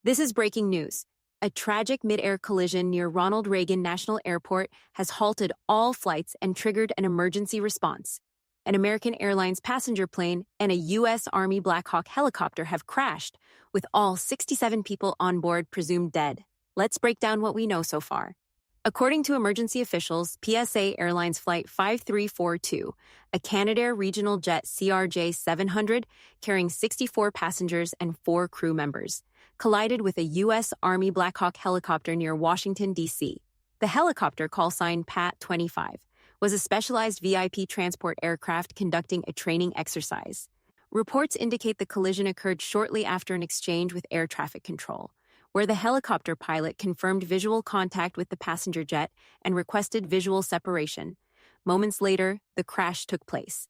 This is breaking news. A tragic mid-air collision near Ronald Reagan National Airport has halted all flights and triggered an emergency response. An American Airlines passenger plane and a U.S. Army Black Hawk helicopter have crashed, with all 67 people on board presumed dead. Let's break down what we know so far. According to emergency officials, PSA Airlines Flight 5342, a Canadair regional jet CRJ-700 carrying 64 passengers and 4 crew members, collided with a U.S. Army Black Hawk helicopter near Washington, D.C. The helicopter, call sign PAT-25, was a specialized VIP transport aircraft conducting a training exercise. Reports indicate the collision occurred shortly after an exchange with air traffic control, where the helicopter pilot confirmed visual contact with the passenger jet and requested visual separation. Moments later, the crash took place.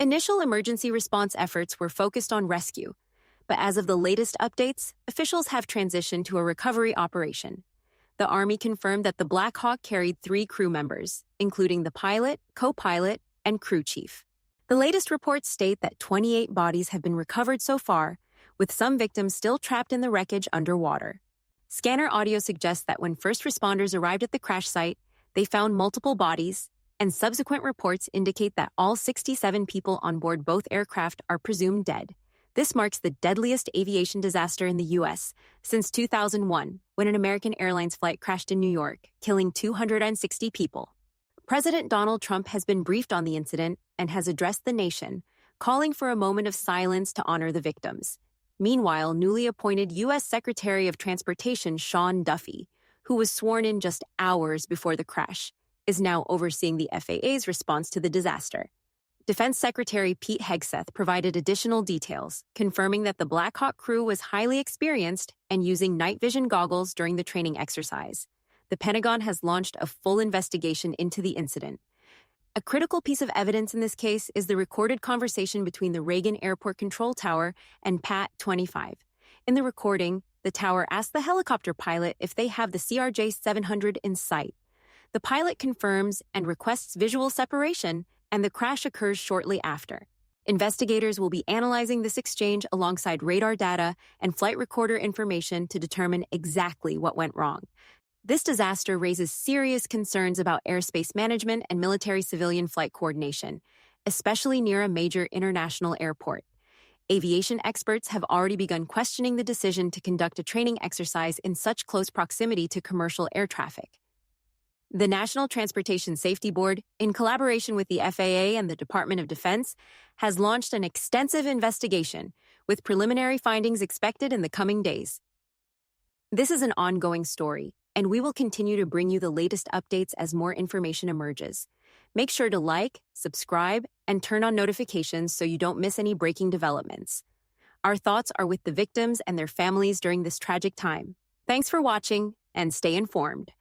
Initial emergency response efforts were focused on rescue, but as of the latest updates, officials have transitioned to a recovery operation. The Army confirmed that the Black Hawk carried 3 crew members, including the pilot, co-pilot, and crew chief. The latest reports state that 28 bodies have been recovered so far, with some victims still trapped in the wreckage underwater. Scanner audio suggests that when first responders arrived at the crash site, they found multiple bodies, and subsequent reports indicate that all 67 people on board both aircraft are presumed dead. This marks the deadliest aviation disaster in the U.S. since 2001, when an American Airlines flight crashed in New York, killing 260 people. President Donald Trump has been briefed on the incident and has addressed the nation, calling for a moment of silence to honor the victims. Meanwhile, newly appointed U.S. Secretary of Transportation Sean Duffy, who was sworn in just hours before the crash, is now overseeing the FAA's response to the disaster. Defense Secretary Pete Hegseth provided additional details, confirming that the Black Hawk crew was highly experienced and using night vision goggles during the training exercise. The Pentagon has launched a full investigation into the incident. A critical piece of evidence in this case is the recorded conversation between the Reagan Airport control tower and PAT-25. In the recording, the tower asked the helicopter pilot if they have the CRJ-700 in sight. The pilot confirms and requests visual separation, and the crash occurs shortly after. Investigators will be analyzing this exchange alongside radar data and flight recorder information to determine exactly what went wrong. This disaster raises serious concerns about airspace management and military-civilian flight coordination, especially near a major international airport. Aviation experts have already begun questioning the decision to conduct a training exercise in such close proximity to commercial air traffic. The National Transportation Safety Board, in collaboration with the FAA and the Department of Defense, has launched an extensive investigation, with preliminary findings expected in the coming days. This is an ongoing story, and we will continue to bring you the latest updates as more information emerges. Make sure to like, subscribe, and turn on notifications so you don't miss any breaking developments. Our thoughts are with the victims and their families during this tragic time. Thanks for watching, and stay informed.